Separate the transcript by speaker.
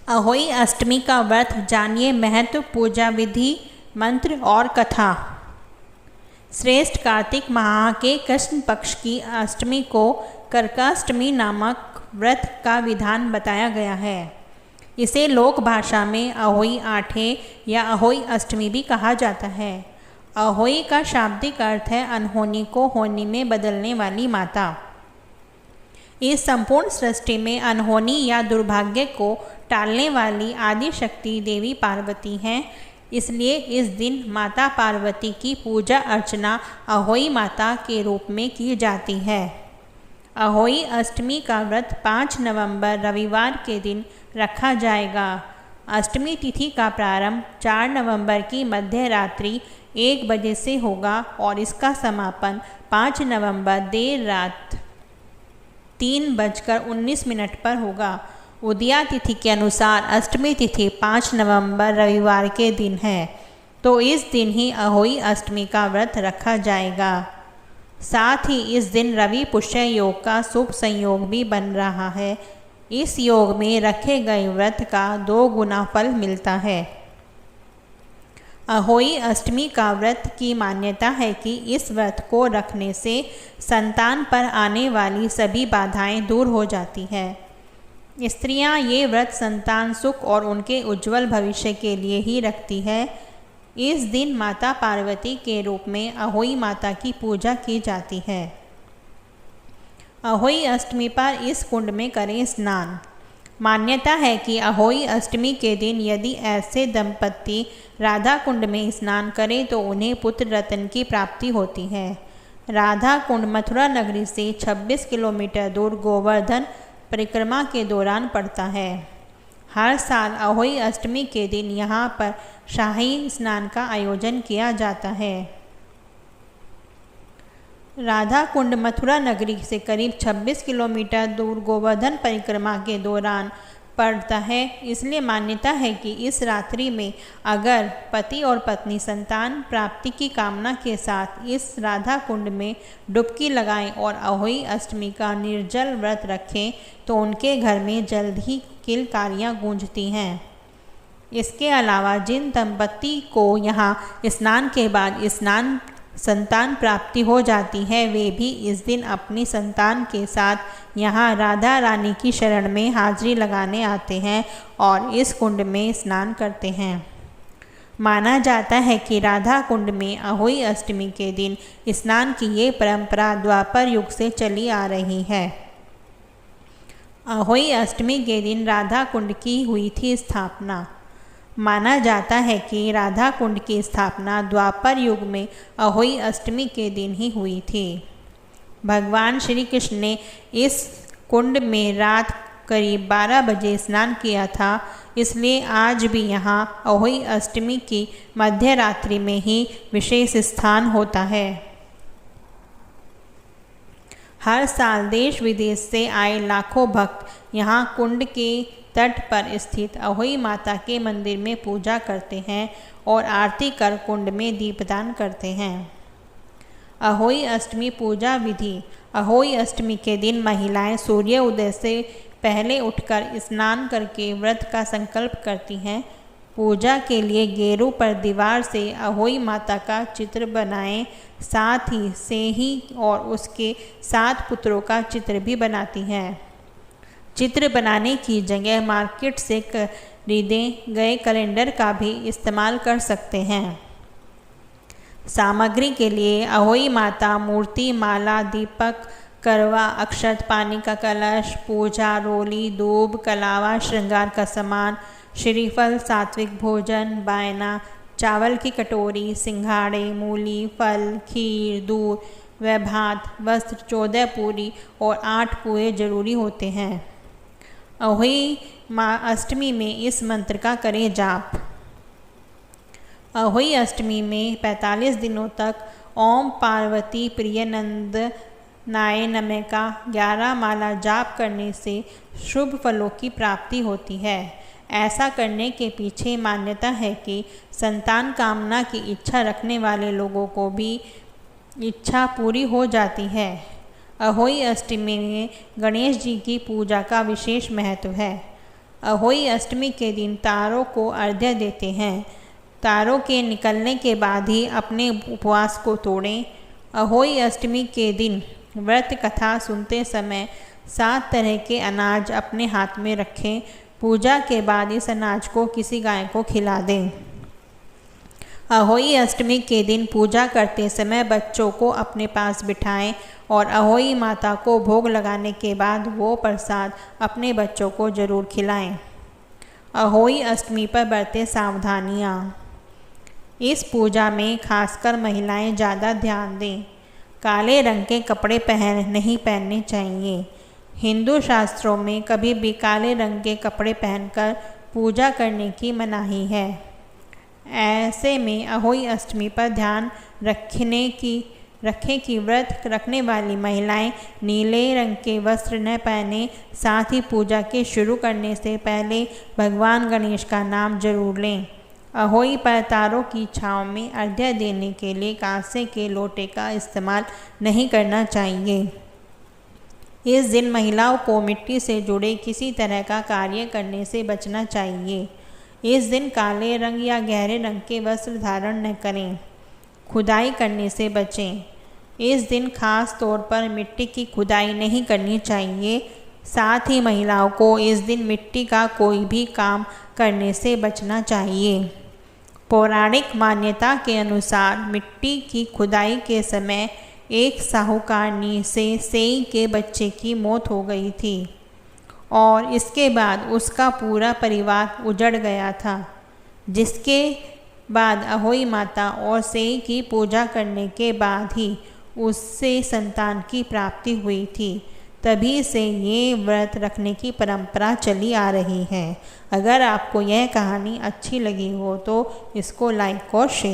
Speaker 1: अहोई अष्टमी का व्रत जानिए महत्व, पूजा विधि, मंत्र और कथा। श्रेष्ठ कार्तिक माह के कृष्ण पक्ष की अष्टमी को करकाष्टमी नामक व्रत का विधान बताया गया है। इसे लोक भाषा में अहोई आठे या अहोई अष्टमी भी कहा जाता है। अहोई का शाब्दिक अर्थ है अनहोनी को होनी में बदलने वाली माता। इस संपूर्ण सृष्टि में अनहोनी या दुर्भाग्य को टालने वाली आदि शक्ति देवी पार्वती हैं। इसलिए इस दिन माता पार्वती की पूजा अर्चना अहोई माता के रूप में की जाती है। अहोई अष्टमी का व्रत 5 नवंबर रविवार के दिन रखा जाएगा। अष्टमी तिथि का प्रारंभ 4 नवंबर की मध्य रात्रि 1 बजे से होगा और इसका समापन 5 नवंबर देर रात 3:19 पर होगा। उदया तिथि के अनुसार अष्टमी तिथि 5 नवंबर रविवार के दिन है, तो इस दिन ही अहोई अष्टमी का व्रत रखा जाएगा। साथ ही इस दिन रवि पुष्य योग का शुभ संयोग भी बन रहा है। इस योग में रखे गए व्रत का 2 गुना फल मिलता है। अहोई अष्टमी का व्रत की मान्यता है कि इस व्रत को रखने से संतान पर आने वाली सभी बाधाएं दूर हो जाती है। स्त्रियां ये व्रत संतान सुख और उनके उज्जवल भविष्य के लिए ही रखती है। इस दिन माता पार्वती के रूप में अहोई माता की पूजा की जाती है। अहोई अष्टमी पर इस कुंड में करें स्नान। मान्यता है कि अहोई अष्टमी के दिन यदि ऐसे दंपत्ति राधा कुंड में स्नान करें तो उन्हें पुत्र रत्न की प्राप्ति होती है। राधा कुंड मथुरा नगरी से 26 किलोमीटर दूर गोवर्धन परिक्रमा के दौरान पड़ता है। हर साल अहोई अष्टमी के दिन यहाँ पर शाही स्नान का आयोजन किया जाता है। राधा कुंड मथुरा नगरी से करीब 26 किलोमीटर दूर गोवर्धन परिक्रमा के दौरान पड़ता है। इसलिए मान्यता है कि इस रात्रि में अगर पति और पत्नी संतान प्राप्ति की कामना के साथ इस राधा कुंड में डुबकी लगाएं और अहोई अष्टमी का निर्जल व्रत रखें तो उनके घर में जल्द ही किलकारियां गूंजती हैं। इसके अलावा जिन दंपत्ति को यहाँ स्नान के बाद संतान प्राप्ति हो जाती है वे भी इस दिन अपनी संतान के साथ यहाँ राधा रानी की शरण में हाजिरी लगाने आते हैं और इस कुंड में स्नान करते हैं। माना जाता है कि राधा कुंड में अहोई अष्टमी के दिन स्नान की ये परंपरा द्वापर युग से चली आ रही है। अहोई अष्टमी के दिन राधा कुंड की हुई थी स्थापना। माना जाता है कि राधा कुंड की स्थापना द्वापर युग में अहोई अष्टमी के दिन ही हुई थी। भगवान श्री कृष्ण ने इस कुंड में रात करीब 12 बजे स्नान किया था। इसलिए आज भी यहाँ अहोई अष्टमी की मध्य रात्रि में ही विशेष स्थान होता है। हर साल देश विदेश से आए लाखों भक्त यहाँ कुंड के तट पर स्थित अहोई माता के मंदिर में पूजा करते हैं और आरती कर कुंड में दीपदान करते हैं। अहोई अष्टमी पूजा विधि। अहोई अष्टमी के दिन महिलाएं सूर्य उदय से पहले उठकर स्नान करके व्रत का संकल्प करती हैं। पूजा के लिए गेरू पर दीवार से अहोई माता का चित्र बनाएं, साथ ही सेही और उसके 7 पुत्रों का चित्र भी बनाती हैं। चित्र बनाने की जगह मार्केट से खरीदे गए कैलेंडर का भी इस्तेमाल कर सकते हैं। सामग्री के लिए अहोई माता मूर्ति, माला, दीपक, करवा, अक्षत, पानी का कलश, पूजा रोली, दूब, कलावा, श्रृंगार का सामान, श्रीफल, सात्विक भोजन, बायना, चावल की कटोरी, सिंघाड़े, मूली, फल, खीर, दूध व भात, वस्त्र, 14 पूरी और 8 पुए जरूरी होते हैं। अहोई अष्टमी में इस मंत्र का करें जाप। अहोई अष्टमी में 45 दिनों तक ओम पार्वती प्रियनंद नाय नमः का 11 माला जाप करने से शुभ फलों की प्राप्ति होती है। ऐसा करने के पीछे मान्यता है कि संतान कामना की इच्छा रखने वाले लोगों को भी इच्छा पूरी हो जाती है। अहोई अष्टमी में गणेश जी की पूजा का विशेष महत्व है। अहोई अष्टमी के दिन तारों को अर्घ्य देते हैं। तारों के निकलने के बाद ही अपने उपवास को तोड़ें। अहोई अष्टमी के दिन व्रत कथा सुनते समय 7 तरह के अनाज अपने हाथ में रखें। पूजा के बाद इस अनाज को किसी गाय को खिला दें। अहोई अष्टमी के दिन पूजा करते समय बच्चों को अपने पास बिठाएं और अहोई माता को भोग लगाने के बाद वो प्रसाद अपने बच्चों को जरूर खिलाएं। अहोई अष्टमी पर बरतें सावधानियाँ। इस पूजा में खासकर महिलाएं ज़्यादा ध्यान दें। काले रंग के कपड़े नहीं पहनने चाहिए। हिंदू शास्त्रों में कभी भी काले रंग के कपड़े पहनकर पूजा करने की मनाही है। ऐसे में अहोई अष्टमी पर ध्यान रखें कि व्रत रखने वाली महिलाएं नीले रंग के वस्त्र न पहने। साथ ही पूजा के शुरू करने से पहले भगवान गणेश का नाम जरूर लें। अहोई पर तारों की छांव में अर्घ्य देने के लिए कांसे के लोटे का इस्तेमाल नहीं करना चाहिए। इस दिन महिलाओं को मिट्टी से जुड़े किसी तरह का कार्य करने से बचना चाहिए। इस दिन काले रंग या गहरे रंग के वस्त्र धारण न करें। खुदाई करने से बचें। इस दिन खास तौर पर मिट्टी की खुदाई नहीं करनी चाहिए। साथ ही महिलाओं को इस दिन मिट्टी का कोई भी काम करने से बचना चाहिए। पौराणिक मान्यता के अनुसार मिट्टी की खुदाई के समय एक साहूकारनी से सेई के बच्चे की मौत हो गई थी और इसके बाद उसका पूरा परिवार उजड़ गया था, जिसके बाद अहोई माता और सेई की पूजा करने के बाद ही उससे संतान की प्राप्ति हुई थी। तभी से ये व्रत रखने की परंपरा चली आ रही है। अगर आपको यह कहानी अच्छी लगी हो तो इसको लाइक और शेयर